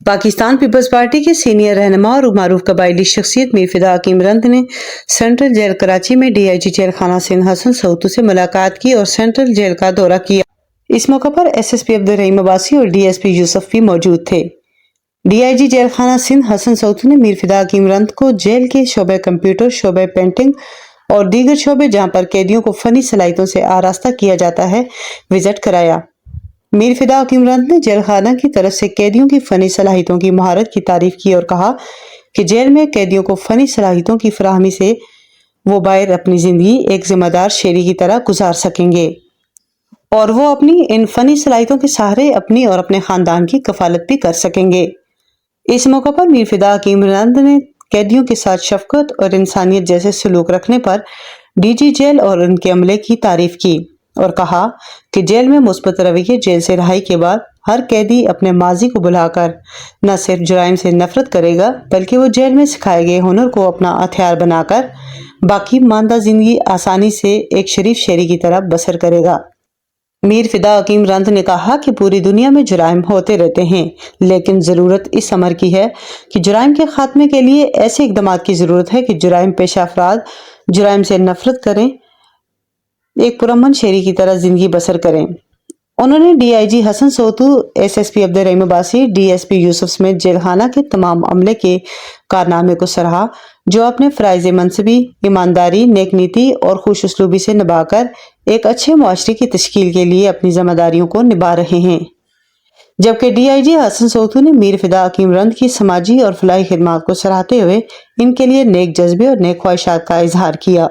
Pakistan peoples party के senior रहनुमा और मारूफ कबायली शख्सियत मीर फिदा हकीम रंद ने सेंट्रल जेल कराची में डीआईजी जेल खाना सिंध हसन सऊतू से मुलाकात की और सेंट्रल जेल का दौरा किया। इस मौके पर एसएसपी अब्दुल रहीम अब्बासी और डीएसपी यूसुफ भी मौजूद थे। डीआईजी जेल खाना सिंध हसन सऊतू ने मीर फिदा हकीम रंद को जेल के शोबे कंप्यूटर, शोबे पेंटिंग और दीगर शोबे जहां पर कैदियों को फनी सलाहियतों से आरास्ता किया जाता है विजिट कराया। मीर फिदा हकीम रंद ने जेल खाना की तरफ से कैदियों की फनी सलाहियतों की महारत की तारीफ की और कहा कि जेल में कैदियों को फनी सलाहियतों की फराहमी से वो बाहर अपनी जिंदगी एक जिम्मेदार शेरी की तरह गुजार सकेंगे और वो अपनी इन फनी सलाहियतों के सहारे अपनी और अपने खानदान की कफालत भी कर सकेंगे। इस मौके पर मीर फिदा हकीम रंद ने कैदियों के साथ शफकत और इंसानियत जैसे सलूक रखने पर डीजी जेल और उनके अमले की तारीफ की और कहा कि जेल में मुस्बत रवैये जेल से रिहाई के बाद हर कैदी अपने माजी को बुलाकर न सिर्फ जुराइम से नफरत करेगा बल्कि वो जेल में सिखाए गए हुनर को अपना हथियार बनाकर बाकी मानदा जिंदगी आसानी से एक शरीफ शेरी की तरह बसर करेगा। मीर फिदा हकीम रंद ने कहा कि पूरी दुनिया में जुराइम होते रहते हैं, लेकिन जरूरत इस अमर की है कि जुराइम के खात्मे के लिए ऐसे इकदाम की जरूरत है कि जुराइम पेशा अफराद जुराइम से नफरत करें, एक पुरअमन शेरी की तरह जिंदगी बसर करें। उन्होंने डीआईजी हसन सऊतू, एसएसपी अब्दुल रहीम अब्बासी, डीएसपी यूसुफ समेत जेलखाना के तमाम अमले के कारनामे को सराहा जो अपने फराइज मनसबी, ईमानदारी, नेक नीति और खुश उसलूबी से निभाकर एक अच्छे मुआशरे की तश्कील के लिए अपनी जिम्मेदारियों को निभा रहे हैं। जबकि डीआईजी हसन सऊतू ने मीर फिदा हकीम रंद की समाजी और फलाही खिदमात को सराहते हुए इनके लिए नेक जज्बे और नेक ख्वाहिशात का इजहार किया।